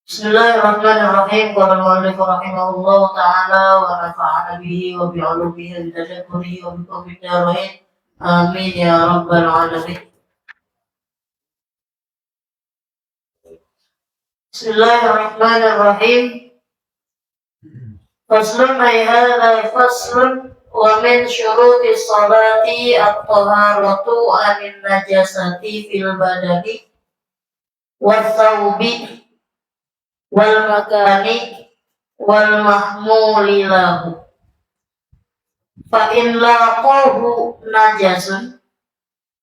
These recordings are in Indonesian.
Bismillahirrahmanirrahim. Qala al-mu'allif rahimahullahu ta'ala wa nafa'ana bihi wa bi'ulumihi wa tadabburihi wa biqawmi darain. Amin ya rabbal alamin. Bismillahirrahmanirrahim. Faslun ay hadha faslun wa min syuruti salati at-taharatu anin najasati fil badani wa thawbi wal makani wal mahmuli lahu. Fa in laqahu najasun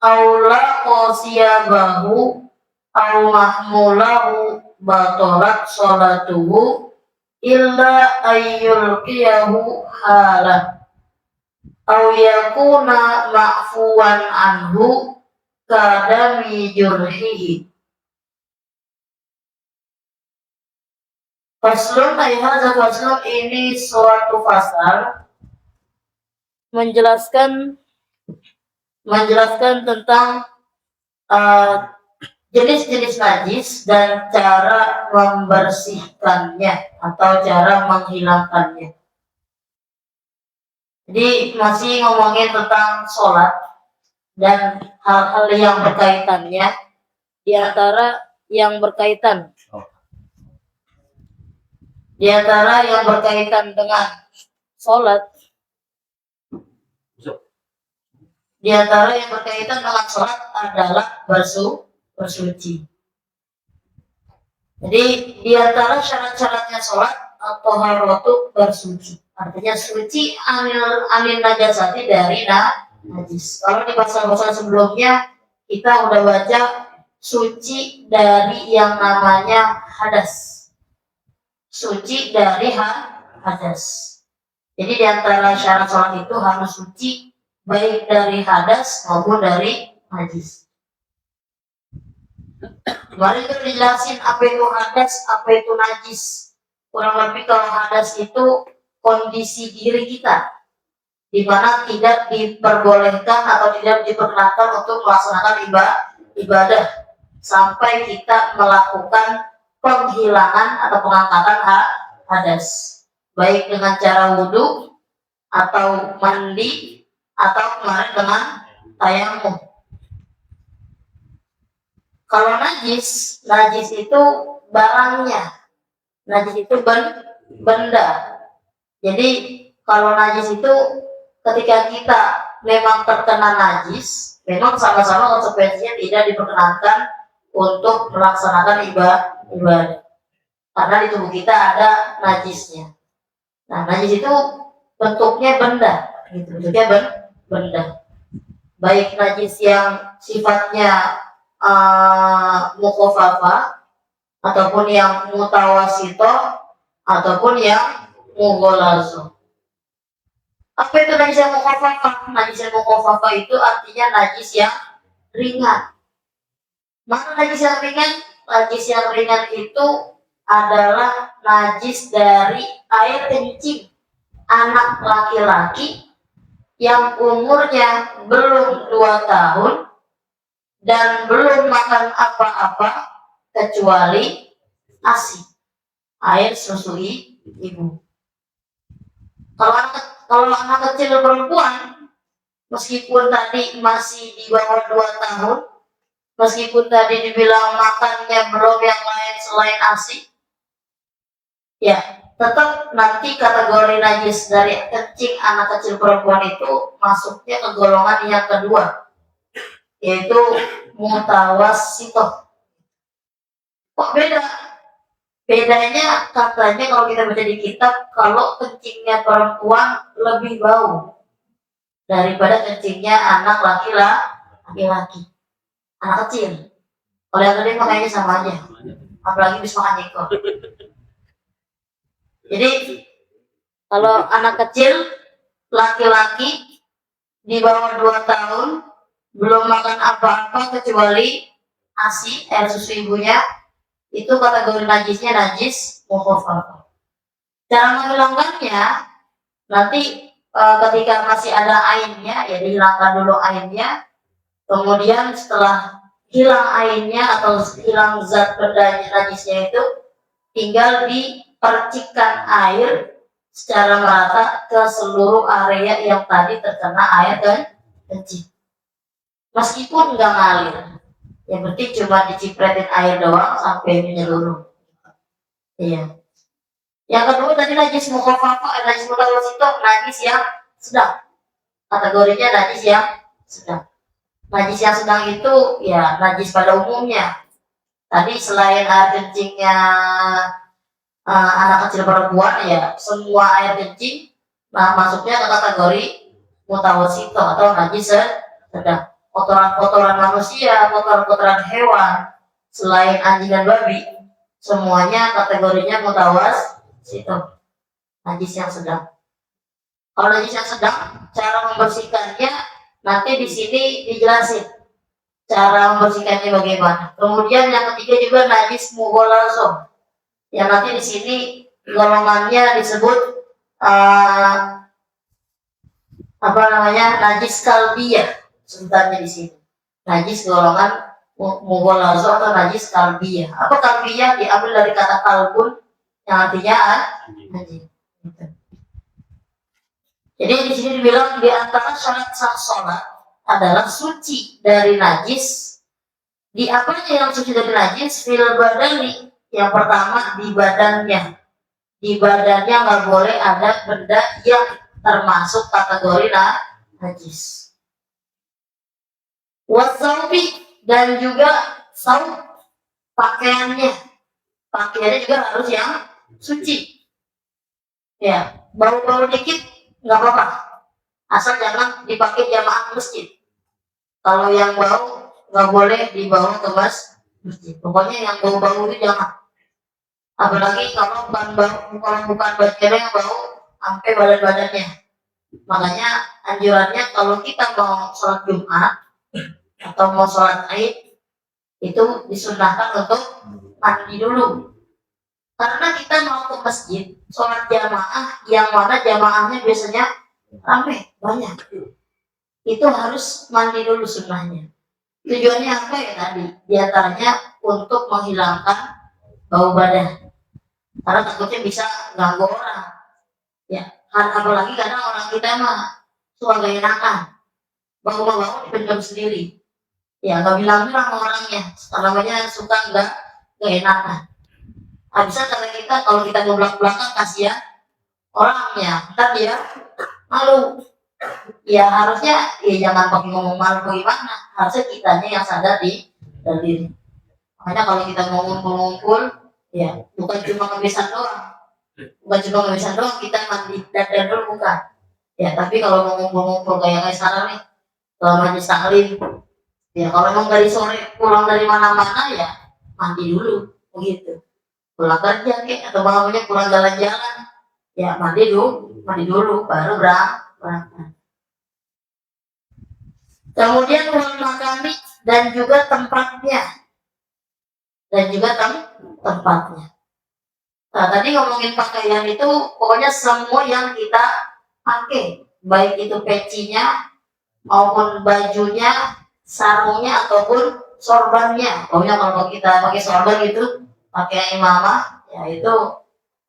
aw laqa siyabahu aw mahmulahu batalat salatuhu illa ayyulqiyahu halah aw yakuna ma'fuwan anhu kadami jurhihi. Faslun ay hadza faslun, ini suatu fasal menjelaskan tentang jenis-jenis najis dan cara membersihkannya atau cara menghilangkannya. Jadi masih ngomongin tentang sholat dan hal-hal yang berkaitannya, di antara yang berkaitan dengan sholat, adalah bersuci. Jadi di antara syarat-syaratnya sholat atau haratu bersuci, artinya suci anil najasati, dari najis. Kalau di pasal-pasal sebelumnya kita udah baca suci dari yang namanya hadas. Suci dari hadas. Jadi di antara syarat sholat itu harus suci baik dari hadas maupun dari najis. Kemarin itu dijelasin apa itu hadas, apa itu najis. Kurang lebih kalau hadas itu kondisi diri kita, di mana tidak diperbolehkan atau tidak diperkenankan untuk melaksanakan ibadah sampai kita melakukan penghilangan atau pengangkatan hadas, baik dengan cara wudhu atau mandi atau kemarin dengan tayamum. Kalau najis itu barangnya, najis itu benda. Jadi kalau najis itu ketika kita memang terkena najis, memang sama-sama konsekuensinya tidak diperkenankan untuk melaksanakan ibadah, karena di tubuh kita ada najisnya. Nah, najis itu bentuknya benda, benda. Baik najis yang sifatnya mukhafafah, ataupun yang mutawasito, ataupun yang mughallazo. Apa itu najis yang mukhafafah? Najis yang mukhafafah itu artinya najis yang ringan. Mana najis yang ringan? Najis yang ringan itu adalah najis dari air kencing anak laki-laki yang umurnya belum 2 tahun dan belum makan apa-apa kecuali ASI, air susu ibu. Kalau anak kecil perempuan, meskipun tadi masih di bawah 2 tahun, meskipun tadi dibilang makannya belum yang lain selain ASI, ya tetap nanti kategori najis dari kencing anak kecil perempuan itu masuknya ke golongan yang kedua, yaitu mutawassitoh. Kok beda? Bedanya katanya kalau kita baca di kitab, kalau kencingnya perempuan lebih bau daripada kencingnya anak laki-laki. Anak kecil. Kalau yang gede makanya sama aja, apalagi bisa makan jengkol. Jadi kalau anak kecil laki-laki di bawah 2 tahun belum makan apa-apa kecuali ASI, air susu ibunya, itu kategori najisnya najis mukhafafah. Cara menghilangkannya nanti ketika masih ada airnya, ya dihilangkan dulu airnya. Kemudian setelah hilang airnya atau hilang zat benda najisnya itu, tinggal dipercikkan air secara merata ke seluruh area yang tadi terkena air dan kencing. Meskipun nggak ngalir, yang penting cuma dicipretin air doang sampai menyeluruh. Iya. Yang kedua tadi najis mukhafafah, najis mutawassithah, najis yang sedang. Kategorinya najis yang sedang. Najis yang sedang itu ya najis pada umumnya. Tadi selain air kencingnya anak kecil perempuan ya semua air kencing masuknya ke kategori mutawassithah atau najis sedang. Kotoran-kotoran manusia, kotoran-kotoran hewan selain anjing dan babi semuanya kategorinya mutawassithah, najis yang sedang. Kalau najis yang sedang, cara membersihkannya nanti di sini dijelasin cara membersihkannya bagaimana. Kemudian yang ketiga juga najis mughalazah, yang nanti di sini golongannya disebut najis kalbiyah, sebutannya di sini. Najis golongan mughalazah atau najis kalbiyah. Apa kalbiyah? Diambil dari kata kalbun yang artinya anjing. Jadi di sini dibilang di antara syarat sah sholat adalah suci dari najis. Di apanya yang suci dari najis? Fil badani. Yang pertama di badannya. Di badannya nggak boleh ada benda yang termasuk kategori najis. Wasaubi, dan juga saub, pakaiannya. Pakaiannya juga harus yang suci. Ya, bau-bau dikit nggak apa-apa, asal jangan dipakai jamaah masjid. Kalau yang bau nggak boleh dibawa ke masjid. Pokoknya yang bau-bau itu jangan. Apalagi kalau bukan badannya yang bau sampai badan-badannya. Makanya anjurannya kalau kita mau sholat Jumat atau mau sholat Id itu disunahkan untuk mandi dulu. Karena kita mau ke masjid sholat jamaah yang mana jamaahnya biasanya ramai banyak, itu harus mandi dulu sunnahnya. Tujuannya apa ya tadi? Diantaranya untuk menghilangkan bau badan, karena takutnya bisa ganggu orang. Ya, kan apalagi kadang orang kita mah suka gak enakan, bau-bau dipendam sendiri. Ya nggak bilang-bilang orangnya, namanya suka nggak enakan. Bisa karena kita kalau kita belakang kasihan orangnya, ntar dia malu. Ya harusnya ya jangan pakai ngomong malu bagaimana, harusnya kitanya yang sadar di diri. Makanya kalau kita ngumpul ya bukan cuma kebiasaan doang, kita mandi dan dulu bukan. Ya tapi kalau mau ngumpul kayak sekarang nih, kalau majlis taklim, ya kalau mau dari sore pulang dari mana-mana ya mandi dulu begitu. Pulang kerja atau malamnya pulang jalan-jalan ya mandi dulu baru berangkat. Kemudian ruang makami dan juga tempatnya tempatnya. Nah tadi ngomongin pakaian itu pokoknya semua yang kita pakai, baik itu pecinya maupun bajunya, sarungnya ataupun sorbannya. Pokoknya kalau kita pakai sorban itu pakai imamah ya itu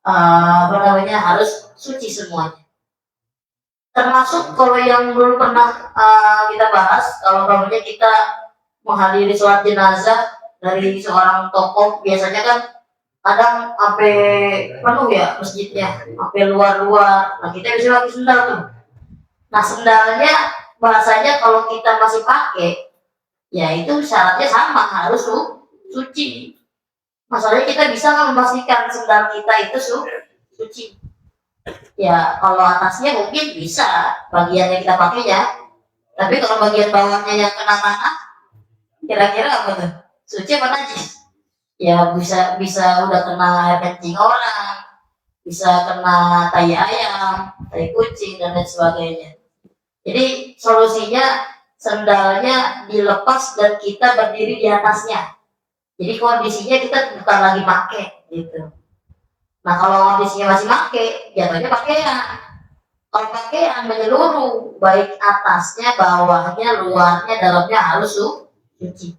harus suci semuanya. Termasuk kalau yang belum pernah kita bahas, kalau kita menghadiri sholat jenazah dari seorang tokoh, biasanya kan kadang sampai penuh ya masjidnya, sampai luar-luar. Nah kita bisa pakai sendal tuh. Nah sendalnya bahasanya kalau kita masih pakai, ya itu syaratnya sama, harus suci. Masalahnya kita bisa memastikan sendal kita itu suci. Ya kalau atasnya mungkin bisa bagian yang kita pakai ya, tapi kalau bagian bawahnya yang kena tanah, kira-kira apa tuh? Suci apa najis? Ya bisa udah kena air kencing orang, bisa kena tai ayam, tai kucing dan lain sebagainya. Jadi solusinya sendalnya dilepas dan kita berdiri di atasnya. Jadi kondisinya kita bukan lagi pakai gitu. Nah kalau kondisinya masih pakai, jatuhnya pakaian. Kalau pakaian menyeluruh, baik atasnya, bawahnya, luarnya, dalamnya harus suci.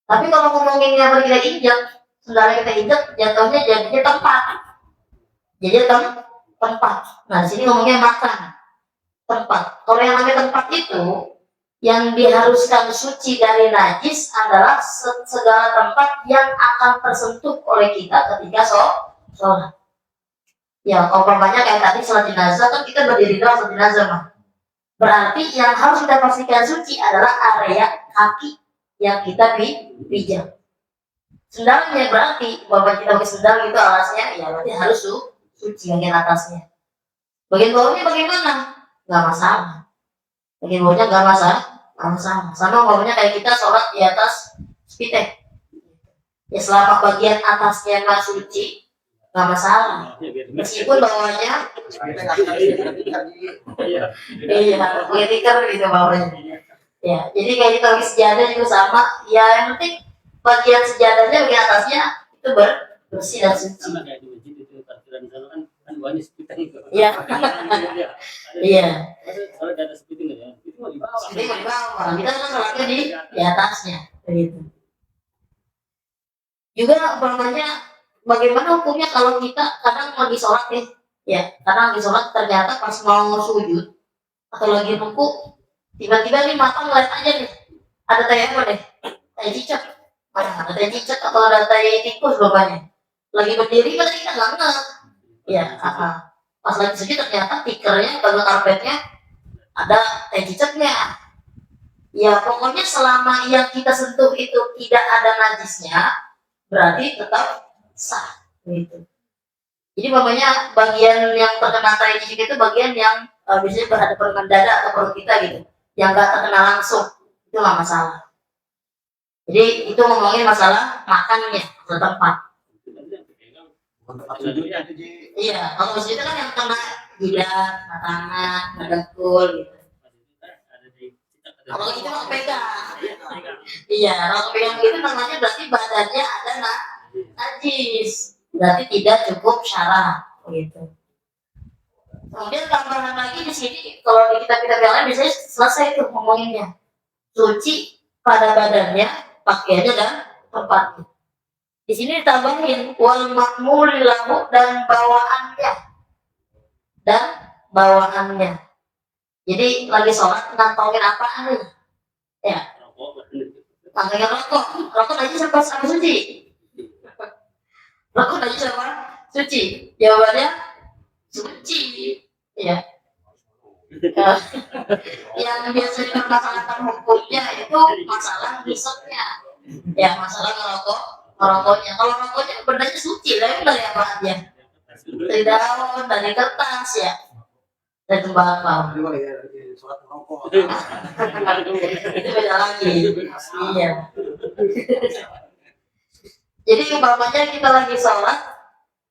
Tapi kalau ngomongin yang tidak injak, sendalnya kita injek, jatuhnya jadinya tempat. Jadi tempat. Nah, di sini ngomongnya makan tempat. Kalau yang namanya tempat itu yang diharuskan suci dari najis adalah segala tempat yang akan tersentuh oleh kita ketika sholat. Ya, umpamanya kayak tadi sholat jenazah kan kita berdiri doang sholat jenazah mah. Berarti yang harus kita pastikan suci adalah area kaki yang kita pijak. Sendalnya berarti bapak kita pakai sendal itu alasnya, ya berarti harus suci bagian atasnya. Bagian bawahnya bagaimana? Nggak masalah. Bagian bawahnya nggak masalah. Sama bawahnya kayak kita sholat di atas spitek. Ya selama bagian atasnya nggak suci, nggak masalah. Meskipun bawahnya, iya, pakai tikar gitu bawahnya. Ya, jadi kayak kita pakai sejadah juga sama. Ya yang penting bagian sejadahnya bagian atasnya itu bersih dan suci. Sama kayak di masjid itu parkiran di sana kan banyak sepiting itu. Iya. Iya. Kalau di atas sepiting ya, itu mau di bawah. Jadi mau di bawah. Kita kan sholatnya di atasnya, begitu. Juga umpamanya bagaimana hukumnya kalau kita kadang lagi sholat ya, kadang lagi sholat ternyata pas mau sujud atau lagi ruku tiba-tiba nih mata ngeliat aja nih ada tai apa deh, tai cicak, ada tai cicak atau ada tai tikus bapaknya lagi berdiri padahal kita nggak ngeh, ya, pas lagi sujud ternyata tikernya atau karpetnya ada tai cicaknya. Ya pokoknya selama yang kita sentuh itu tidak ada najisnya, berarti tetap sah gitu. Jadi bapaknya bagian yang terkena tai cicak itu bagian yang biasanya berhadapan dengan dada atau perut kita gitu, yang nggak terkena langsung, itu nggak masalah. Jadi itu ngomongin masalah makannya atau tempat. Iya, kalau itu kan yang kena jidat, tangan, dengkul gitu. Kalau itu mau pegang, iya, kalau pegang itu namanya berarti badannya ada najis, berarti tidak cukup syarat, gitu. Kemudian tambahan lagi di sini, kalau di kitab-kitab yang lain biasanya selesai tuh ngomonginnya, suci pada badannya, pakaiannya dan tempatnya. Di sini ditambahin wal makmul lahu dan bawaannya. Jadi lagi sholat ngantongin apaan nih? Ya, ngantongin rokok aja sampai suci. Rokok aja sama suci. Jawabannya suci. Ya. Yang biasa dipermasalahkan hukumnya itu masalah hisapnya. Ya, masalah ngerokoknya. Kalau rokoknya bendanya suci, lah dari apa aja? Dari daun, dari kertas ya. Dari tembakau. Itu beda lagi. Iya. Jadi umpamanya kita lagi sholat,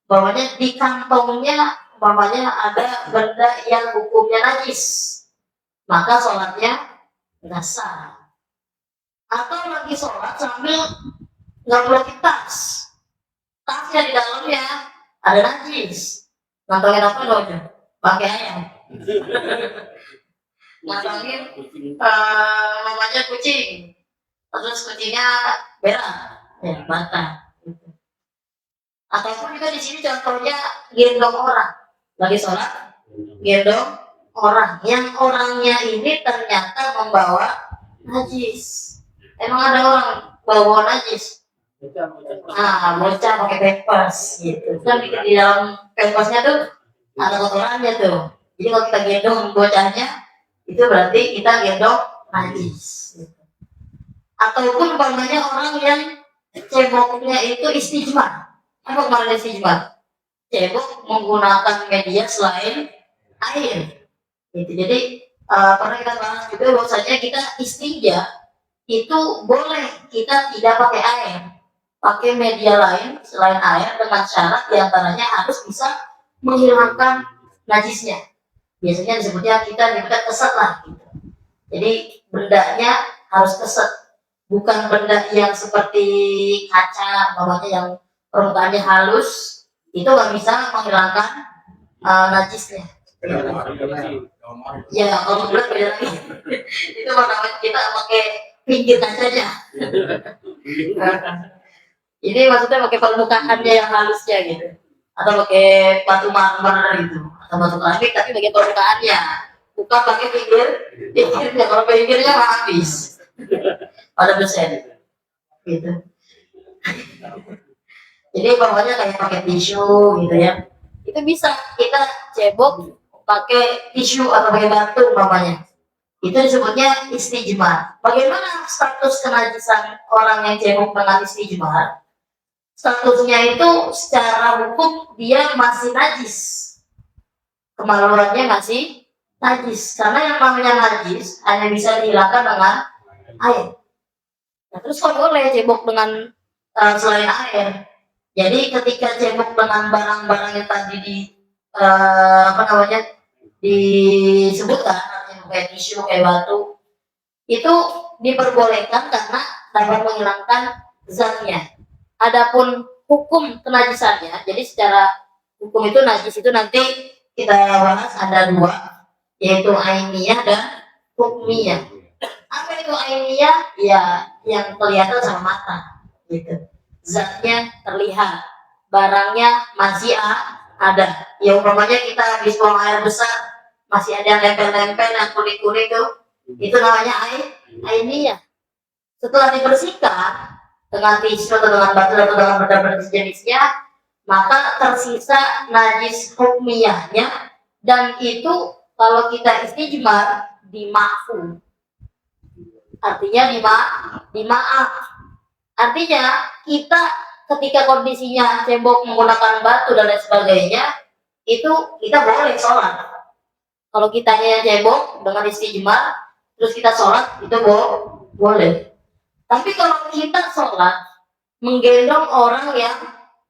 umpamanya di kantongnya umpamanya ada benda yang hukumnya najis, maka sholatnya nggak sah. Atau lagi sholat sambil nggak tasnya di dalamnya ada najis, ngantongin apa dong? Pakai ayam. Ngantongin namanya kucing, terus kucingnya berak, ya bantah. Ataupun juga di sini contohnya gendong orang, lagi sholat gendong orang, yang orangnya ini ternyata membawa najis. Emang ada orang bawa najis? Bocah pakai pampers gitu. Kan di dalam pampersnya tuh ada kotorannya tuh. Jadi kalau kita gendong bocahnya, itu berarti kita gendong najis. Ataupun umpamanya orang yang ceboknya itu istijmar. Apa kemarin istijmar? Cebok menggunakan media selain air. Gitu. Jadi pernah kita bahas juga bahwasanya kita istinja itu boleh kita tidak pakai air, pakai media lain selain air dengan syarat diantaranya harus bisa menghilangkan najisnya. Biasanya disebutnya kita keset lah gitu. Jadi bendanya harus keset, bukan benda yang seperti kaca bawahnya yang permukaannya halus, itu nggak bisa menghilangkan najisnya. Ya kalau bulat beda lagi. Itu namanya kita pakai pinggir kacanya. Ini maksudnya pakai permukaannya yang halusnya gitu, atau pakai batu marmer gitu, atau batu keramik tapi bagian permukaannya, bukan pakai pinggirnya. Kalau pinggirnya mah habis pada dosen gitu. Jadi bawahnya kayak pakai tisu gitu ya. Itu bisa kita cebok pakai tisu atau pakai batu umpamanya. Itu disebutnya istijmar. Bagaimana status kenajisan orang yang cebok dengan istijmar? Statusnya itu secara hukum dia masih najis. Kemaluannya masih najis. Karena yang namanya najis hanya bisa dihilangkan dengan air. Nah, terus kok boleh cebok dengan selain air? Jadi ketika cebok dengan barang-barang yang tadi disebutkan, kayak tisu, kayak batu, itu diperbolehkan karena dapat menghilangkan zatnya. Adapun hukum kenajisannya, jadi secara hukum itu najis itu nanti kita bahas ada dua, yaitu ainiyah dan hukmiyah. Apa itu ainiyah? Ya, yang kelihatan sama mata, gitu. Zatnya terlihat, barangnya masih ada. Ya umpamanya kita habis buang air besar, masih ada yang nempel-nempel yang kuning-kuning itu namanya ainiyah. Setelah dibersihkan dengan tisu atau dengan batu atau dengan benda-benda jenisnya, maka tersisa najis hukmiyahnya, dan itu kalau kita istijmar dimafu, artinya dimaaf. Artinya kita ketika kondisinya cebok menggunakan batu dan lain sebagainya, itu kita boleh sholat. Kalau kitanya cebok dengan istijmar terus kita sholat, itu boleh. Tapi kalau kita sholat menggendong orang yang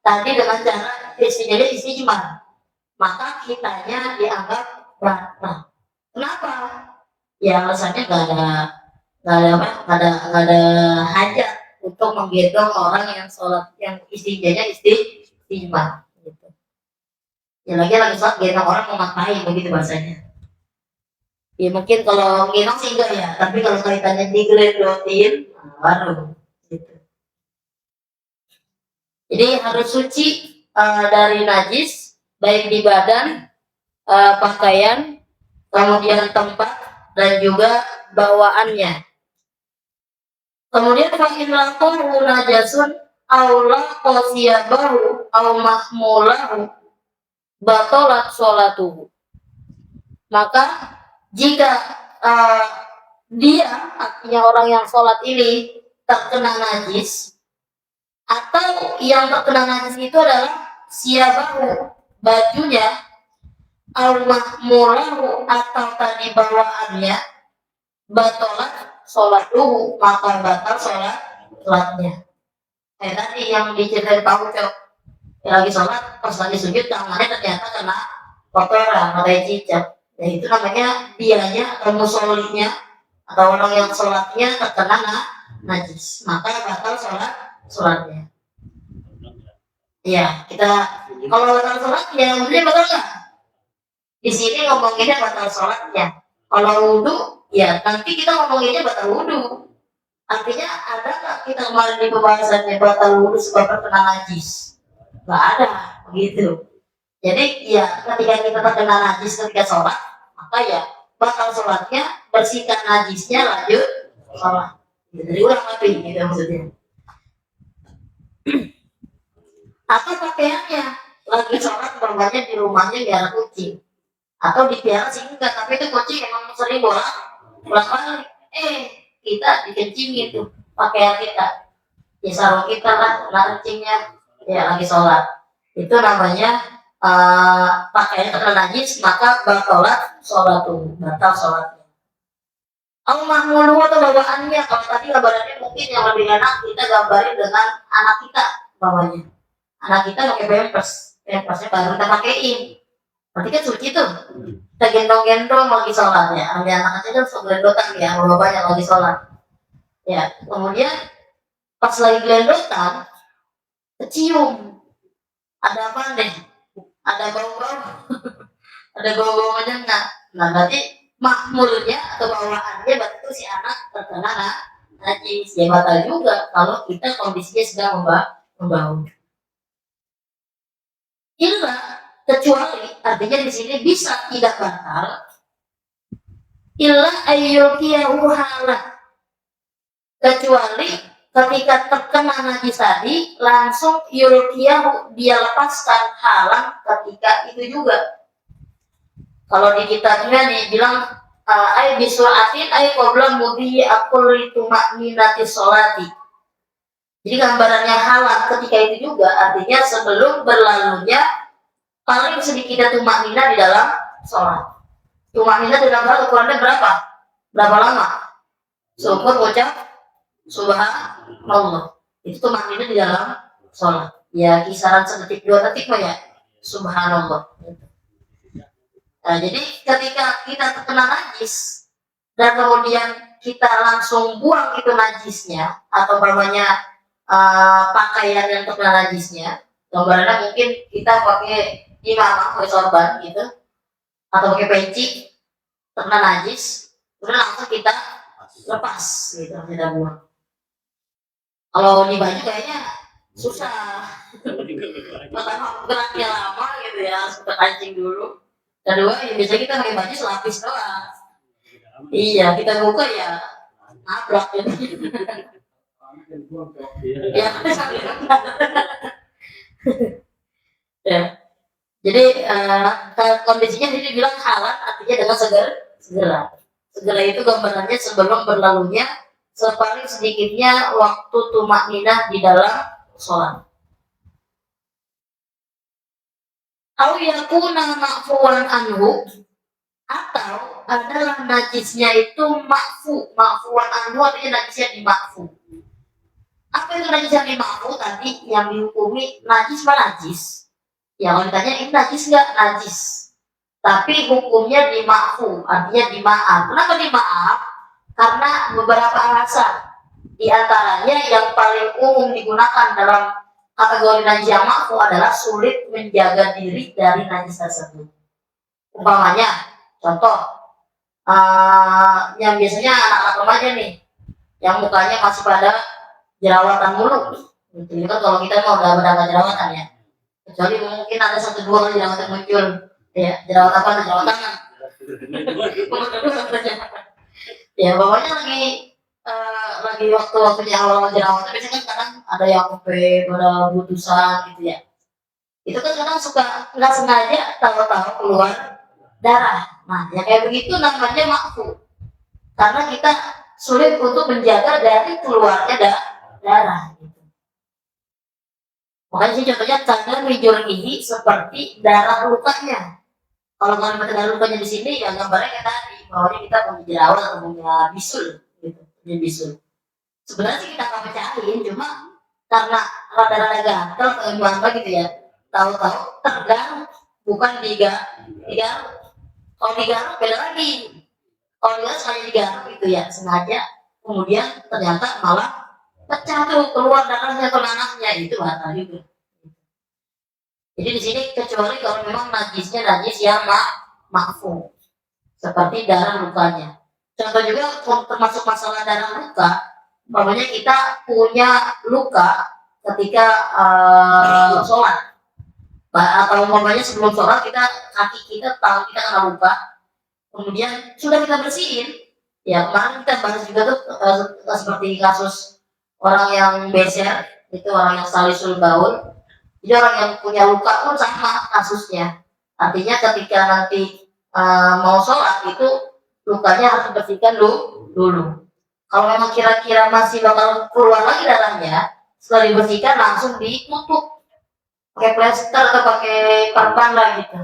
tadi dengan cara istijmar, maka kitanya dianggap batal. Kenapa? Ya alasannya nggak ada hajat untuk menggendong orang yang sholat, yang istijmar gitu. Ya lagi sholat gendong orang mau ngapain, begitu bahasanya. Ya mungkin kalau gendong sih enggak ya, tapi kalau kaitannya digeledotin baru gitu. Jadi harus suci dari najis, baik di badan, pakaian, kemudian tempat, dan juga bawaannya. Kemudian fa'in lakohu najasun aula qasiyabahu au mahmulahu batolat sholatuhu. Maka jika dia, artinya orang yang sholat ini terkena najis, atau yang terkena najis itu adalah siabahu, bajunya, au mahmulahu, atau tadi bawaannya, batolat sholatuhu, maka batal sholatnya. Kayak tadi yang diceritain Pak Ucok, yang lagi sholat pas lagi sujud tangannya ternyata kena kotoran, kena cicak. Ya itu namanya dianya atau musolinya atau orang yang sholatnya terkena najis, maka batal sholatnya. Ya kita kalau batal sholatnya, wudhunya batal nggak? Di sini ngomonginnya batal sholatnya. Kalau wudhu, ya nanti kita ngomonginnya batal wudhu. Artinya ada nggak kita kemarin di pembahasannya batal wudhu sebab terkena najis? Nggak ada, begitu. Jadi ya ketika kita terkena najis ketika sholat, maka ya batal sholatnya, bersihkan najisnya, lanjut sholat. Jadi ulang lagi gitu maksudnya. Atau pakaiannya lagi sholat umpamanya di rumahnya biara kucing atau dipiara sih enggak, tapi itu kucing emang sering bolak-balik. Kita dikencing gitu pakaian kita, ya sarung kita lah kena kencingnya, ya lagi sholat. Itu namanya pakaian terkena najis, maka batalat sholatu, batal sholatnya. Al-mahmulu atau bawaannya, kalau tadi gambarannya mungkin yang lebih enak kita gambarin dengan anak kita bawahnya. Anak kita pakai pampersnya baru kita pakein, berarti kan suci tuh. Kita gendong-gendong lagi sholat ya, anak kecil tuh gelendotan ya, bapaknya lagi sholat. Ya, kemudian pas lagi gelendotan, kecium, ada apa nih? Ada bau-bau, ada bau-bau menyengat. Nah berarti mahmulnya atau bawaannya berarti si anak terkena najis. Ya batal juga kalau kita kondisinya sedang membau. Illa kecuali artinya di sini bisa tidak batal. Illa ayyukiyahu halah, kecuali ketika terkena najis tadi langsung yulkiyahu, dia lepaskan halang ketika itu juga. Kalau di kitabnya dibilang ay bisuratin ay qabla mudhi akul tumakninati sholati. Jadi gambarannya halang ketika itu juga artinya sebelum berlalunya paling sedikitnya tumaknina di dalam sholat. Tumaknina di dalam sholat ukurannya berapa? Berapa lama? Syukur ucap subhanallah. Itu tumaknina di dalam sholat. Ya kisaran sedetik 2 detik mah ya. Subhanallah. Nah, jadi ketika kita terkena najis dan kemudian kita langsung buang itu najisnya atau namanya pakaian yang terkena najisnya, gambarannya mungkin kita pakai imamah, pakai sorban gitu, atau pakai peci terkena najis, kemudian langsung kita lepas gitu, kita buang. Kalau di baju kayaknya susah, pertama geraknya lama gitu ya, harus kita kancing dulu. Kedua, ya biasanya kita pakai baju selapis doang. Iya, kita buka ya nabrak gitu. Ya, ya. Jadi kondisinya ini dibilang halal artinya dengan segera. Segera itu gambarannya sebelum berlalunya sepaling sedikitnya waktu tumakninah di dalam sholat. Au yakuna ma'fuwan anhu, atau adalah najisnya itu ma'fuwan anhu artinya najisnya dimakfu. Apa itu najis yang dimakfu tadi yang dihukumi najis najis? Ya kalau ditanya ini najis nggak najis, tapi hukumnya dimakfu artinya dimaaf. Kenapa dimaaf? Karena beberapa alasan. Di antaranya yang paling umum digunakan dalam kategori najis yang makfu adalah sulit menjaga diri dari najis tersebut. Umpamanya, contoh yang biasanya anak-anak remaja nih, yang mukanya masih pada jerawatan mulu. Gitu kan kalau kita mau udah berapa jerawatan ya. Kecuali mungkin ada 1-2 kali jerawatan muncul. Ya, jerawat apa? Jerawat tangan. Ya, pokoknya lagi waktu-waktunya awal jerawatan biasanya kan kadang ada yang sampai pada butusan gitu ya. Itu kan kadang suka nggak sengaja tahu-tahu keluar darah. Nah, yang kayak begitu namanya makfu. Karena kita sulit untuk menjaga dari keluarnya darah. Gitu. Makanya sih contohnya kadang ini seperti darah lukanya. Kalau nggak ada darah lukanya di sini, ya gambarnya kayak tadi, bahwa kita punya jerawat atau punya bisul, gitu, punya bisul. Sebenarnya sih kita nggak pecahin, cuma karena rada-rada gatel atau gimana gitu ya, tahu-tahu tergang, bukan digaruk. Kalau digaruk beda lagi. Kalau dia sengaja digaruk gitu ya, sengaja, kemudian ternyata malah pecah tuh keluar darahnya atau nanahnya, itu batal juga. Jadi di sini kecuali kalau memang najisnya najis yang makfu, seperti darah lukanya. Contoh juga termasuk masalah darah luka, umpamanya kita punya luka ketika sholat, atau umpamanya sebelum sholat kaki kita tahu kita kena luka, kemudian sudah kita bersihin. Ya kemarin kita bahas juga tuh seperti kasus orang yang beser, itu orang yang salisul baul. Jadi orang yang punya luka pun sama kasusnya. Artinya ketika nanti mau sholat itu lukanya harus dibersihkan dulu. Kalau memang kira-kira masih bakal keluar lagi darahnya, setelah dibersihkan langsung ditutup pakai plester atau pakai parpan lah gitu.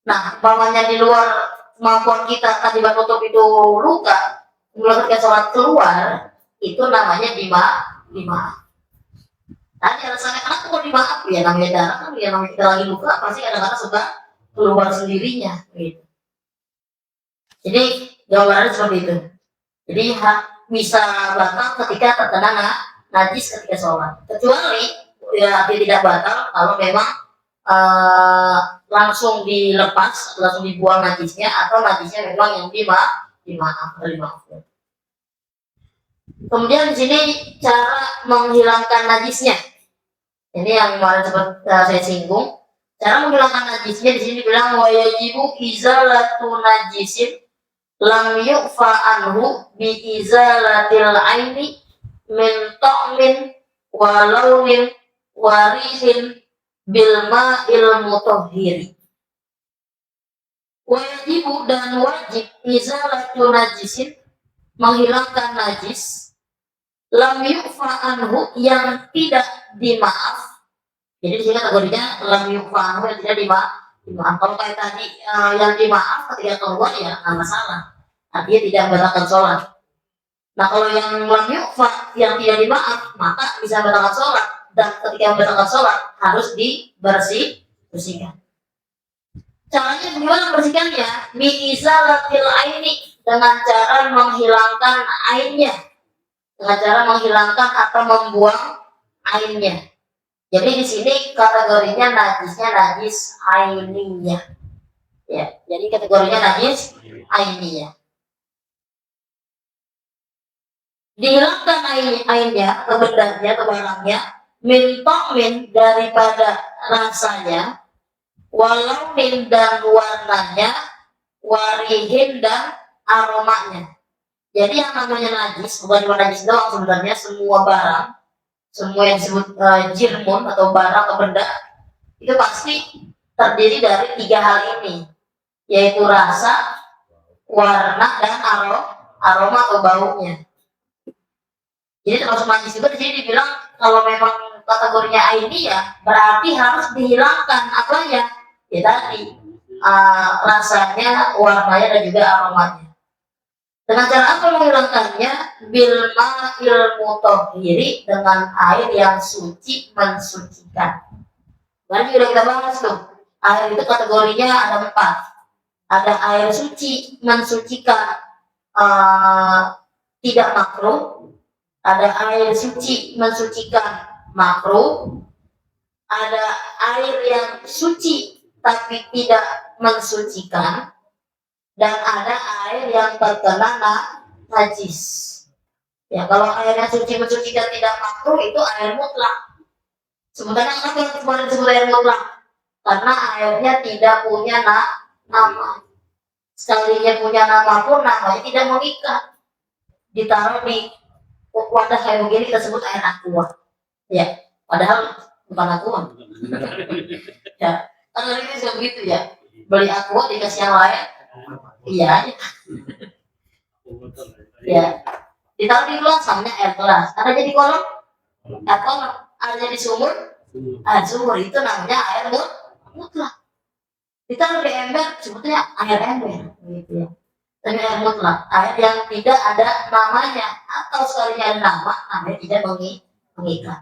Nah, umpamanya di luar kemampuan kita tadi menutup itu luka, kemudian ketika sholat keluar, itu namanya dimaaf. Tadi alasannya kenapa kok dimaaf ya, namanya darah kan ya, namanya kita lagi luka pasti kadang-kadang suka keluar sendirinya gitu. Jadi gambarannya seperti itu. Jadi bisa batal ketika terkena najis ketika sholat. Kecuali ya tidak batal kalau memang langsung dilepas, langsung dibuang najisnya, atau najisnya memang yang dimaaf. Kemudian di sini cara menghilangkan najisnya. Ini yang kemarin sempat saya singgung. Cara menghilangkan najisnya di sini bilang wa yajibu izalatu najisin lam yu'fa anhu bi izalatil aini min ta'min wa launin wa rihin bil ma'il mutahhiri. Wajibu dan wajib izalatu najisin, menghilangkan najis, lam yu'fa anhu, yang tidak dimaaf. Jadi di sini kategorinya lam yu'fa anhu, yang tidak dimaaf. Kalau kayak tadi yang dimaaf ketika keluar ya nggak masalah, artinya tidak membatalkan sholat. Nah kalau yang lam yu'fa, yang tidak dimaaf, maka bisa membatalkan sholat, dan ketika membatalkan sholat harus bersihkan. Caranya gimana membersihkannya? Biizalatil aini, dengan cara menghilangkan ainnya, dengan cara menghilangkan atau membuang ainnya. Jadi di sini kategorinya najisnya najis ainiyah. Ya, jadi kategorinya najis ainiyah. Dihilangkan ainnya, ke bendanya, ke barangnya, min ta'min, daripada rasanya, walaunin, dan warnanya, warihin, dan aromanya. Jadi yang namanya najis bukan cuma najis doang, sebenarnya semua barang, semua yang disebut jirmun atau barang atau benda itu pasti terdiri dari 3 hal ini, yaitu rasa, warna, dan aroma atau baunya. Jadi termasuk najis juga di sini dibilang kalau memang kategorinya ini ya berarti harus dihilangkan apanya? Ya tadi rasanya, warnanya, dan juga aromanya. Dengan cara apa menghilangkannya? Bil ma'il mutahhiri, dengan air yang suci mensucikan. Tadi sudah kita bahas tuh. Air itu kategorinya ada 4. Ada air suci mensucikan tidak makruh, ada air suci mensucikan makruh, ada air yang suci tapi tidak mensucikan, dan ada air yang terkena najis. Ya, kalau air yang suci mensucikan tidak makruh itu air mutlak. Sebenarnya kenapa yang kemarin disebut air mutlak? Karena airnya tidak punya nama. Sekalinya punya nama pun namanya tidak mengikat. Ditaruh di wadah kayak begini kita sebut air aqua. Ya, padahal bukan aqua. Ya, kan ini sudah begitu ya. Beli aqua dikasih yang lain. Iya. Ya. Ditaruh di gelas namanya air gelas. Ada jadi kolam? Atau ada di sumur? Sumur itu namanya air mutlak. Ditaruh di ember sebetulnya air ember gitu ya. Tapi air mutlak, air yang tidak ada namanya, atau sekalinya ada nama, namanya tidak mengikat.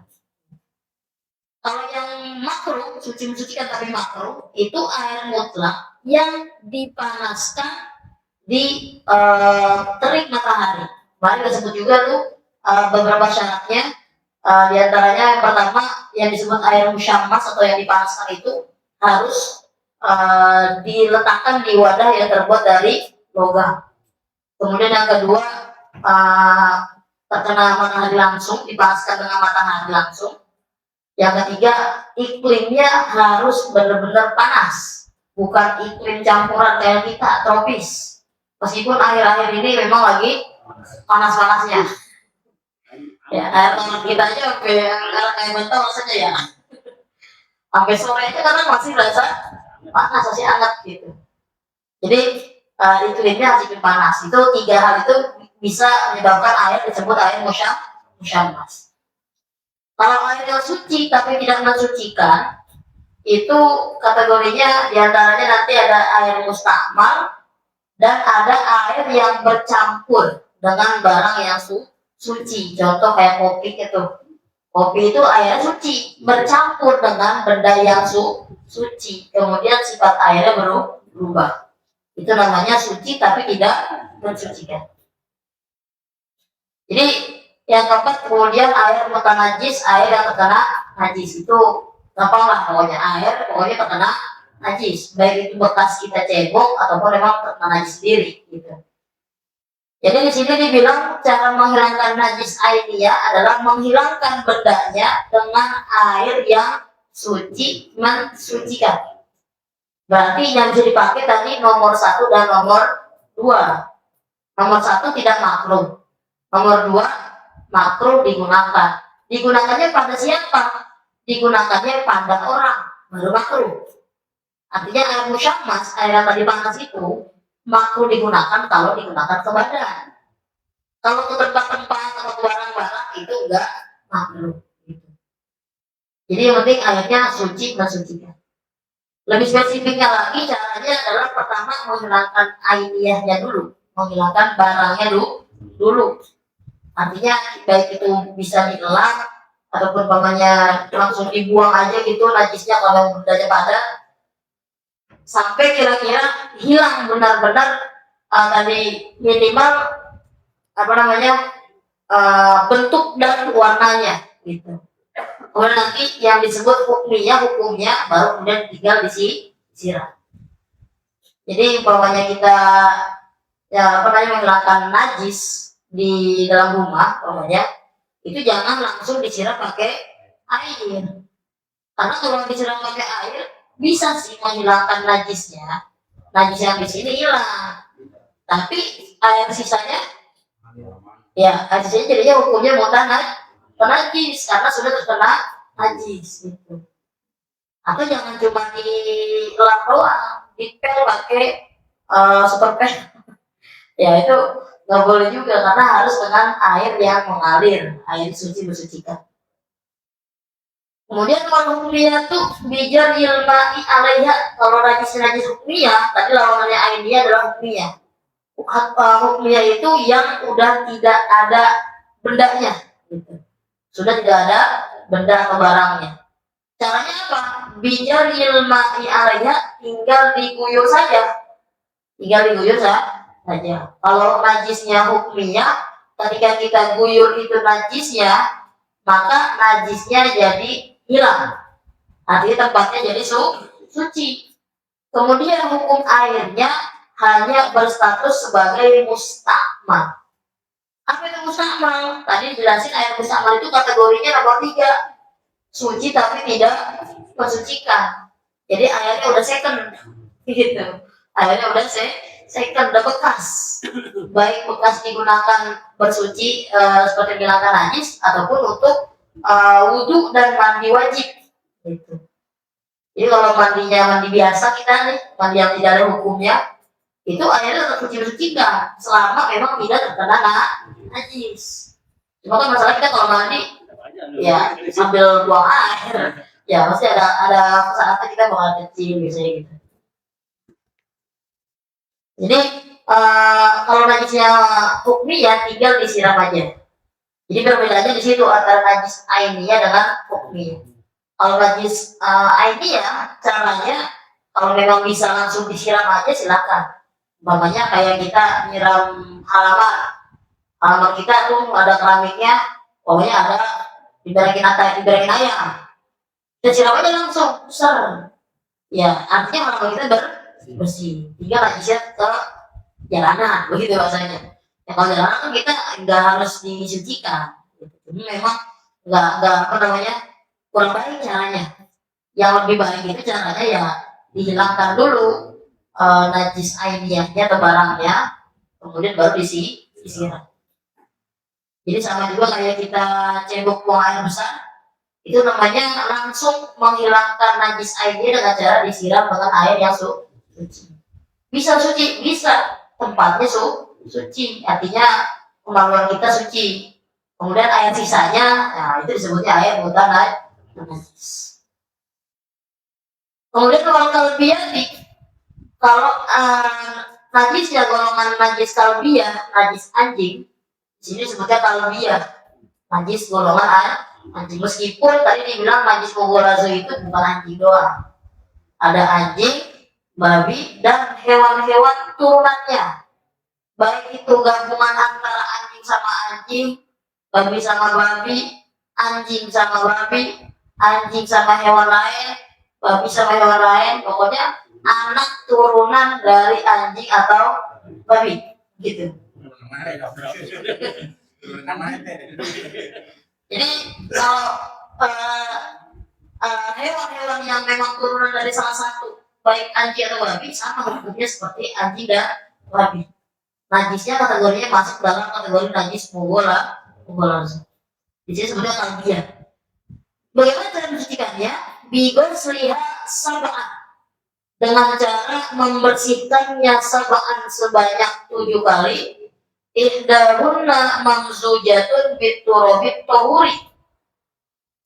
Kalau yang makruh, suci mensucikan tapi makruh, itu air mutlak yang dipanaskan di terik matahari. Mari kita sebut juga tuh beberapa syaratnya. Di antaranya yang pertama yang disebut air musyammas atau yang dipanaskan itu harus diletakkan di wadah yang terbuat dari logam. Kemudian yang kedua terkena matahari langsung, dipanaskan dengan matahari langsung. Yang ketiga, iklimnya harus benar-benar panas, bukan iklim campuran kayak kita tropis. Meskipun akhir-akhir ini memang lagi panas-panasnya. Ya, air tangan kita aja sampai kayak mentol rasanya ya. Sampai sore aja kadang masih berasa panas, masih hangat gitu. Jadi iklimnya harus iklim panas. Itu 3 hal itu bisa menyebabkan air disebut air musyammas. Kalau air yang suci tapi tidak mensucikan, itu kategorinya diantaranya nanti ada air mustakmal dan ada air yang bercampur dengan barang yang suci. Contoh kayak kopi itu. Kopi itu air suci bercampur dengan benda yang suci. Kemudian sifat airnya berubah. Itu namanya suci tapi tidak mensucikan. Jadi yang keempat, kemudian air mutanajis, air yang terkena najis. Itu gampang lah pokoknya, air pokoknya terkena najis, baik itu bekas kita cebok ataupun memang terkena najis sendiri gitu. Jadi di sini dibilang cara menghilangkan najis ainiyah adalah menghilangkan bendanya dengan air yang suci mensucikan. Berarti yang bisa dipakai tadi nomor 1 dan nomor 2. Nomor 1 tidak makruh. Nomor 2 makruh digunakan. Digunakannya pada siapa? Digunakannya pada orang, baru makruh. Artinya air musyammas, air yang tadi panas itu makruh digunakan kalau digunakan ke badan. Kalau ke tempat-tempat atau ke barang-barang itu enggak makruh. Gitu. Jadi yang penting airnya suci mensucikan. Lebih spesifiknya lagi caranya adalah pertama menghilangkan ainiyahnya dulu, menghilangkan barangnya dulu. Artinya baik itu bisa dilap ataupun pamannya langsung dibuang aja gitu najisnya kalau berdaya padat sampai kira-kira hilang benar-benar tadi minimal apa namanya bentuk dan warnanya gitu. Kemudian nanti yang disebut hukumnya baru kemudian tinggal disiram. Jadi umpamanya kita ya apa namanya menghilangkan najis di dalam rumah umpamanya itu jangan langsung disiram pakai air. Karena kalau disiram pakai air bisa sih menghilangkan najisnya. Najis yang di sini hilang. Tapi air sisanya ya air sisanya jadinya hukumnya mudah najis karena sudah terkena najis gitu. Atau jangan cuma dilap doang, dipel pakai super pen. Ya itu nggak boleh juga karena harus dengan air yang mengalir, air suci mensucikan. Kemudian kalau hukmiyah tuh bijar ilmai alaiha, kalau najis hukmiyah, tadi lawanannya ainiyah adalah hukmiyah. Hukmiyah itu yang udah tidak ada bendanya, gitu. Sudah tidak ada benda atau barangnya. Caranya apa? Bijar ilmai alaiha, tinggal diguyur saja. Saja. Kalau najisnya hukmiyah, ketika kita guyur itu najisnya, maka najisnya jadi hilang. Artinya tempatnya jadi suci. Kemudian hukum airnya hanya berstatus sebagai mustakmal. Apa itu mustakmal? Tadi jelasin air mustakmal itu kategorinya nomor 3. Suci tapi tidak mensucikan. Jadi airnya udah second gitu. Airnya udah second, udah bekas. Baik bekas digunakan bersuci seperti menghilangkan najis ataupun untuk wudhu dan mandi wajib gitu. Jadi kalau mandinya mandi biasa kita nih, mandi yang tidak ada hukumnya, itu airnya tetap suci-mensucikan selama memang tidak terkena najis. Cuma kan masalah kita kalau mandi ya sambil buang air, ya pasti ada saatnya kita buang air kecil biasanya gitu. Jadi kalau najisnya hukmiyah tinggal disiram aja. Jadi perbedaannya di situ antara najis ainiyah dengan hukmiyah. Kalau najis ainiyah caranya kalau memang bisa langsung disiram aja silakan. Umpamanya kayak kita nyiram halaman kita tuh ada keramiknya, pokoknya ada diberakin ayam. Kita siram aja langsung, besar. Ya artinya halaman kita bersih. Tinggal najisnya ke jalanan, begitu bahasanya. Ya kalau jalanan kan kita nggak harus disucikan. Ini memang nggak apa namanya kurang baik caranya. Yang lebih baik itu caranya ya dihilangkan dulu najis ainiyahnya atau barangnya, kemudian baru disiram. Jadi sama juga kayak kita cebok buang air besar, itu namanya langsung menghilangkan najis ainiyah dengan cara disiram dengan air yang suci. Bisa suci, bisa tempatnya suci, artinya kemaluan kita suci. Kemudian air sisanya, nah itu disebutnya air mudah najis. Kemudian kalau najisnya golongan najis kalbiyah, najis anjing, di sini disebutnya kalbiyah, najis golongan anjing. Meskipun tadi dibilang najis mughalazo itu bukan anjing doang, ada anjing, babi, dan hewan-hewan turunannya. Baik itu gabungan antara anjing sama anjing, babi sama babi, anjing sama babi, anjing sama hewan lain, babi sama hewan lain, pokoknya anak turunan dari anjing atau babi gitu. Jadi kalau hewan-hewan yang memang turunan dari salah satu, baik anjing atau babi, sama hukumnya seperti anjing dan babi. Najisnya kategorinya masuk dalam kategori najis mugola. Di sini sebutnya talbiyah. Bagaimana cara mensucikannya? Bigosliha sab'an, dengan cara membersihkannya sab'an sebanyak 7 kali. Ihdahunna mamzujatun biturabit tahuri.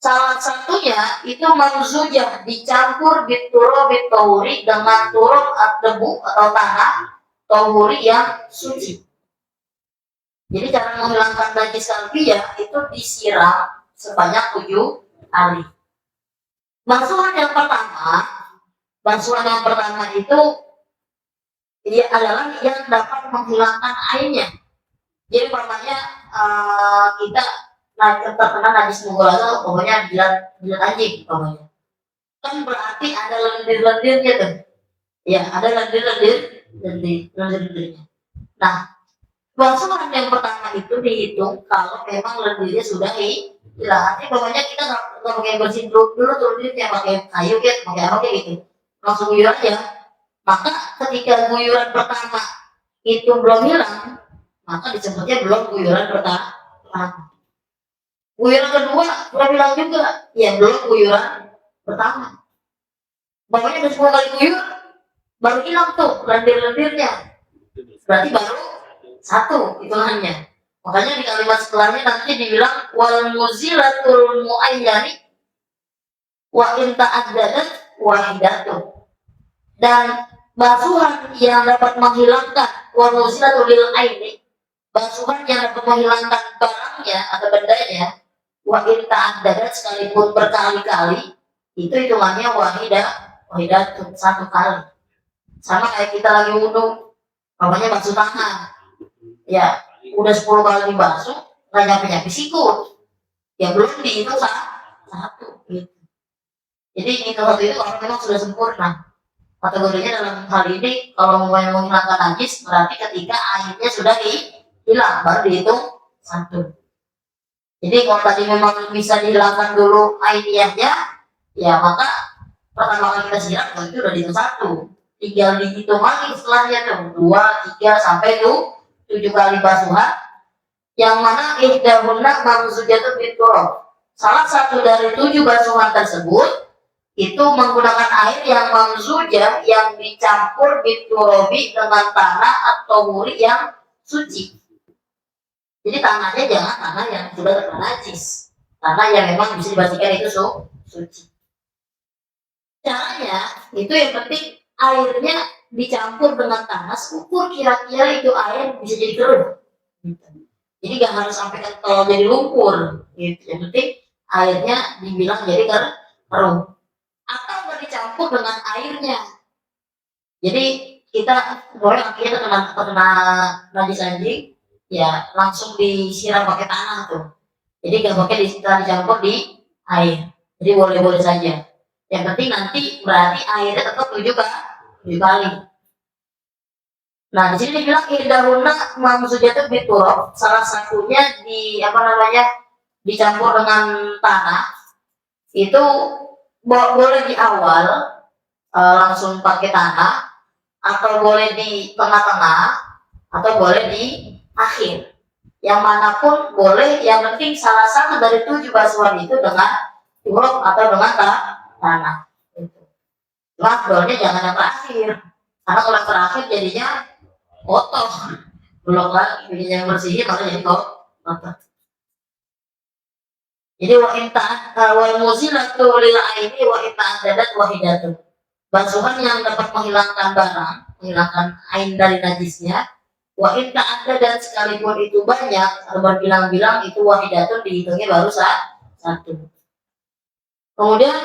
Salah satunya itu mamzujah, dicampur biturabit tahuri, dengan turab debu atau tanah tahuri yang suci. Jadi cara menghilangkan najis talbiyah itu disiram sebanyak 7 kali. Basuhan yang pertama itu dia adalah yang dapat menghilangkan airnya. Jadi umpamanya kita terkena najis mughaladzah, pokoknya jilat anjing umpamanya, kan berarti ada lendir-lendirnya tuh. Ya, ada lendir-lendirnya. Nah, basuhan yang pertama itu dihitung kalau memang lendirnya sudah hilang. Artinya pokoknya kita nggak pakai bersihin dulu lendirnya, pakai kayu pakai apa gitu, langsung guyur aja. Maka ketika guyuran pertama itu belum hilang, maka disebutnya belum guyuran pertama. Guyuran kedua belum hilang juga, ya belum guyuran pertama. Pokoknya udah 10 kali guyur baru hilang tuh lendir-lendirnya, berarti baru 1 hitungannya. Makanya di kalimat setelahnya nanti dibilang wal muzilatul muayyani wa in ta'addadat wahidatu. Dan basuhan yang dapat menghilangkan wal muzilatul lil aini, basuhan yang dapat menghilangkan barangnya atau bendanya, wa in ta'addadat, sekalipun berkali-kali, itu hitungannya wahidatun, 1 kali. Sama kayak kita lagi wudu, namanya basuh tangan. Ya, udah 10 kali dibasuh, nggak nyampe sikut, ya belum dihitung 1 gitu. Jadi hitung 1 itu kalau memang sudah sempurna. Kategorinya dalam hal ini kalau mau menghilangkan najis berarti ketika airnya sudah hilang baru dihitung 1. Jadi kalau tadi memang bisa dihilangkan dulu airnya, ya maka pertama kali kita siram itu udah dihitung 1. Tinggal dihitung lagi setelahnya tuh 2, 3 sampai 7 kali basuhan, yang mana ihdahunna mamzujatun biturab. Salah satu dari 7 basuhan tersebut itu menggunakan air yang mamzujah, yang dicampur biturabi, dengan tanah atau muri yang suci. Jadi tanahnya jangan tanah yang sudah terkena najis, tanah yang memang bisa dibersihkan itu suci. Caranya itu yang penting airnya dicampur dengan tanah, ukur kira-kira itu air bisa jadi keruh. Jadi gak harus sampai kental jadi lumpur. Gitu. Yang penting airnya dibilang jadi keruh. Atau nggak dicampur dengan airnya. Jadi kita boleh akhirnya terkena najis anjing, ya langsung disiram pakai tanah tuh. Jadi gak pakai dicampur di air. Jadi boleh-boleh saja. Yang penting nanti berarti airnya tetap 7 kali. Nah, di sini dibilang ihdahunna mamzujatun biturab, salah satunya dicampur dengan tanah. Itu boleh di awal langsung pakai tanah, atau boleh di tengah-tengah, atau boleh di akhir. Yang manapun boleh, yang penting salah satu dari 7 basuhan itu dengan turab atau dengan tanah. Afdolnya jangan yang terakhir, karena kalau yang terakhir jadinya kotor, belum lagi yang bersihin malah jadi kotor. Jadi wal muzilatu lil aini wa in ta'addadat wahidatun. Basuhan yang dapat menghilangkan barang, menghilangkan ain dari najisnya, wa in ta'addadat, sekalipun itu banyak atau berbilang-bilang, itu wahidatun dihitungnya baru 1. Kemudian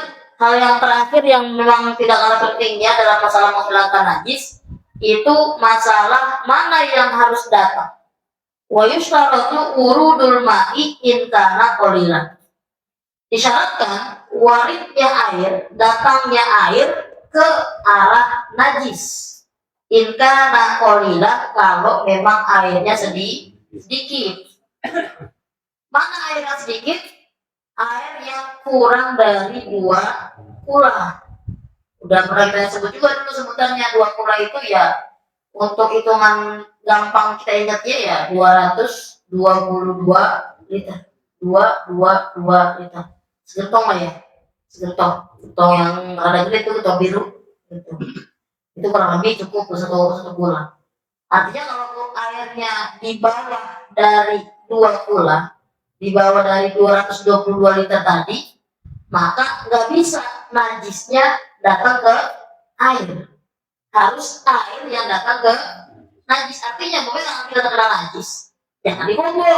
hal yang terakhir yang memang tidak kalah pentingnya dalam masalah menghilangkan najis, itu masalah mana yang harus datang. Wa yushtaratu urudul ma'i in kana qalilan. Disyaratkan waridnya air, datangnya air ke arah najis. In kana qalilan, kalau memang airnya sedikit. sedikit. Mana air yang sedikit? Air yang kurang dari 2 kula. Udah pernah kita sebut juga dulu sebutannya 2 kula itu ya, untuk hitungan gampang kita ingatnya ya 222 liter. 222 liter. Segentong lah ya. Segentong yang rada gede itu gentong biru gitu. Itu kurang lebih cukup satu kula. Artinya kalau airnya di bawah dari 2 kula, di bawah dari 222 liter tadi, maka nggak bisa najisnya datang ke air. Harus air yang datang ke najis. Artinya pokoknya kalau kita terkena najis, jangan dikumpul,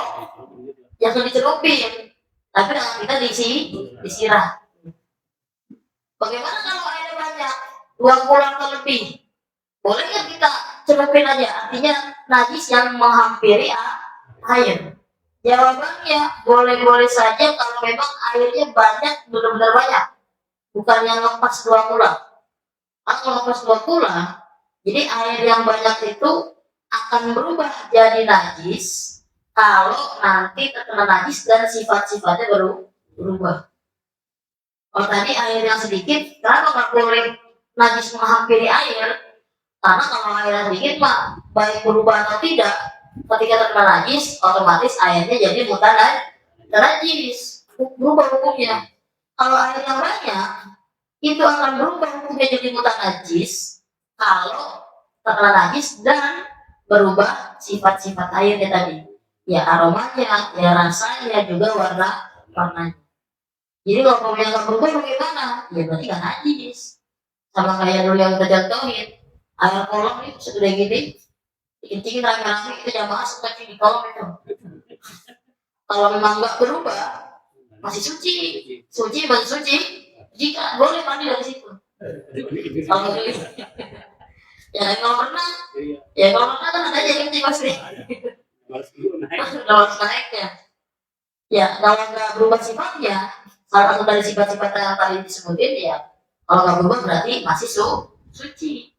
jangan dicelupin, tapi tangan kita disirah. Bagaimana kalau airnya banyak, 2 kula atau lebih? Boleh nggak kita celupin aja? Artinya najis yang menghampiri air. Jawabannya boleh-boleh saja kalau memang airnya banyak, benar-benar banyak. Bukan yang lepas 2 kula. Kalau lepas 2 kula, jadi air yang banyak itu akan berubah jadi najis kalau nanti terkena najis dan sifat-sifatnya berubah. Kalau tadi air yang sedikit, kenapa nggak boleh najis menghampiri air? Karena kalau air yang sedikit mah baik berubah atau tidak, ketika terkena najis, otomatis airnya jadi najis, berubah hukumnya. Kalau air yang banyak, itu akan berubah hukumnya jadi najis kalau terkena najis dan berubah sifat-sifat airnya tadi. Ya aromanya, ya rasanya, juga warnanya. Jadi kalau hukumnya nggak berubah bagaimana? Ya berarti nggak najis. Sama kayak dulu yang kita contohin, air kolam itu segede gini, dikencingin rame-rame, itu jamaah suka di kolam itu. Kalau memang nggak berubah, masih suci, masih suci, jika boleh mandi dari situ. Kalau kalau pernah, kan ada aja kencing pasti. Harus naiknya. Ya kalau nggak berubah sifatnya, salah satu dari sifat-sifat yang tadi disebutin ya, kalau nggak berubah berarti masih suci.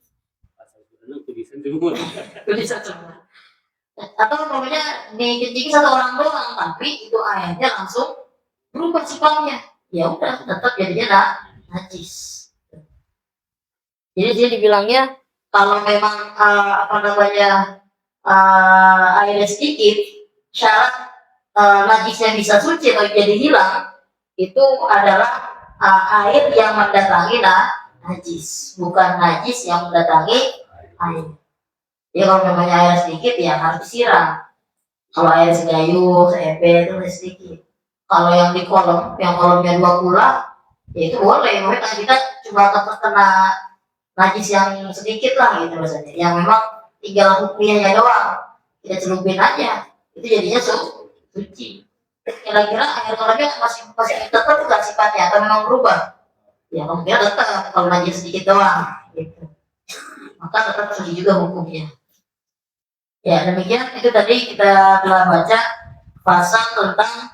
Bisa semua. Atau pokoknya dikencingin satu orang doang, tapi itu airnya langsung berubah sifatnya. Ya udah, tetap jadinya najis. Jadi dia dibilangnya kalau memang airnya sedikit, syarat najisnya bisa suci atau jadi hilang, itu adalah air yang mendatangi najis, bukan najis yang mendatangi air. Ya kalau namanya air sedikit ya harus disiram. Kalau air segayung, seember itu masih sedikit. Kalau yang di kolam, yang kolamnya 2 kula, ya itu boleh. Mungkin kita cuma terkena najis yang sedikit lah gitu misalnya. Yang memang tinggal hukumnya doang, kita celupin aja, itu jadinya suci. Kira-kira air kolamnya masih tetap nggak sifatnya atau memang berubah? Ya mungkin tetap kalau najis sedikit doang, gitu. Maka tetap suci juga hukumnya. Ya demikian, itu tadi kita telah baca pasal tentang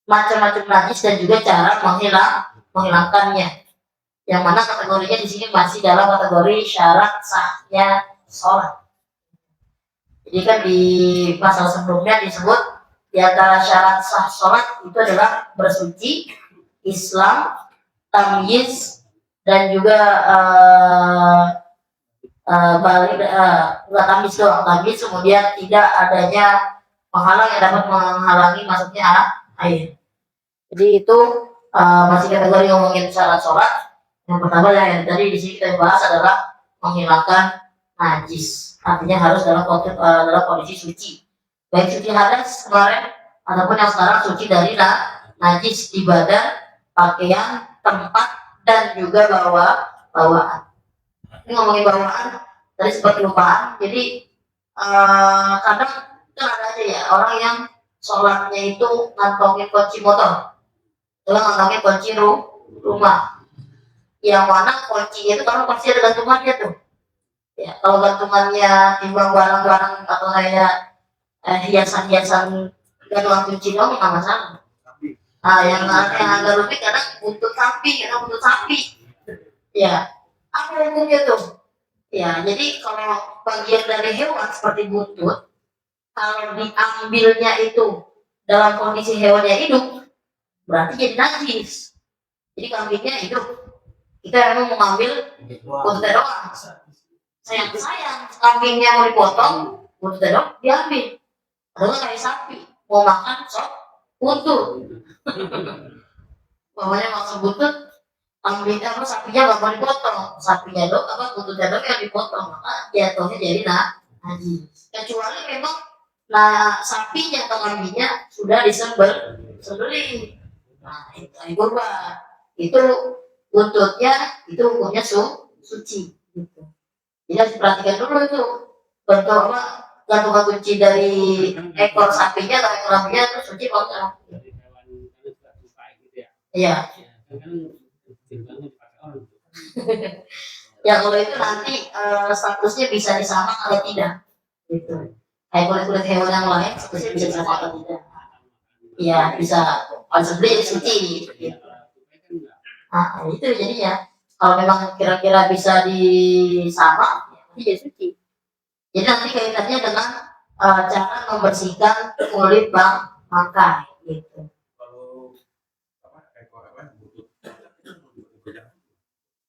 macam-macam najis dan juga cara menghilangkannya. Yang mana kategorinya di sini masih dalam kategori syarat sahnya sholat. Jadi kan di pasal sebelumnya disebut di antara syarat sah sholat itu adalah bersuci, Islam, tamyiz, dan juga balik nggak tamyiz, kemudian tidak adanya penghalang yang dapat menghalangi masuknya air. Jadi itu masih kategori ngomongin syarat sholat. Yang pertama yang tadi di sini kita bahas adalah menghilangkan najis. Artinya harus dalam kondisi suci. Baik suci hadas kemarin ataupun yang sekarang suci dari najis di badan, pakaian, tempat, dan juga bawaan. Ini ngomongin bawaan, tadi sempat kelupaan. Jadi kadang kan ada aja ya orang yang sholatnya itu ngantongin kunci motor, ngantongin kunci rumah. Yang mana kuncinya itu kalau pasti ada gantungannya tuh. Ya, kalau gantungannya timbang barang-barang atau kayak hiasan-hiasan gantungan kunci doang nggak masalah. Nah, yang agak rumit kadang buntut sapi. Ya, apa hukumnya tuh? Ya, jadi kalau bagian dari hewan seperti buntut Kalau diambilnya itu dalam kondisi hewannya hidup, berarti jadi najis. Jadi kambingnya hidup, kita memang mau ngambil buntutnya doang. Sayang kambingnya mau dipotong, buntutnya doang diambil. Atau kayak sapi mau makan sok buntut, pokoknya makan buntut, kambingnya apa sapinya nggak mau dipotong, sapinya dong apa buntutnya dong yang dipotong, maka jatuhnya jadi najis. Kecuali memang sapinya atau kambingnya sudah disembelih. Nah itu kurban, itu buntutnya itu hukumnya suci gitu. Jadi harus diperhatikan dulu itu bentuk apa gantungan kunci dari ekor sapinya atau ekor kambingnya itu suci apa enggak. Dari hewan itu sudah tupai gitu ya. Iya. Kan jilbabnya dipakai orang. Ya kalau itu nanti statusnya bisa disamakan atau tidak gitu. Kayak kulit-kulit hewan yang lain statusnya bisa disamakan atau tidak. Iya bisa konsumsi suci gitu. Nah itu jadinya kalau memang kira-kira bisa disama ya jadi suci. Jadi nanti kaitannya dengan cara membersihkan kulit bangkai gitu. Kalau ekor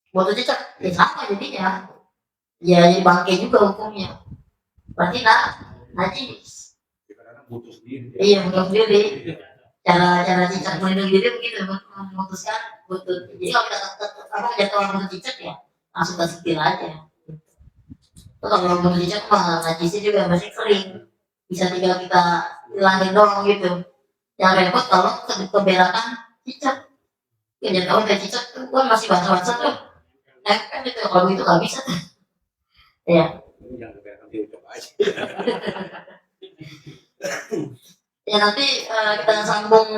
Botol cicak ya sama jadinya, ya jadi bangkai juga hukumnya. Berarti najis. kadang butuh sendiri. Iya butuh sendiri. Cara cicak melindungi diri begitu, memutuskan butut. Jadi kalau kita jatuh butut cicak ya langsung ke setir aja. Kalau butut cicak mah najisnya juga masih kering, bisa tinggal kita hilangin doang gitu. Yang repot kalau keberakan cicak. Ya jangan tahu kayak cicak tuh kan masih basah-basah tuh. Kan itu kalau begitu nggak bisa tuh. Ya. Jangan kebanyakan dia coba aja. Ya nanti kita sambung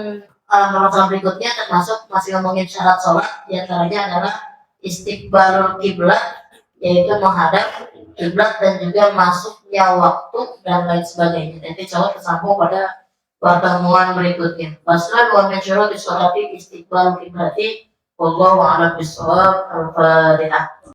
masalah berikutnya, termasuk masih ngomongin syarat sholat. Di antaranya adalah istiqbalul kiblat, yaitu menghadap kiblat dan juga masuknya waktu dan lain sebagainya. Nanti sholat tersambung pada pertemuan berikutnya. Pasal wa min syurati sholati istiqbalul kiblati wallahu a'lam bishawab. Al-Fatihah.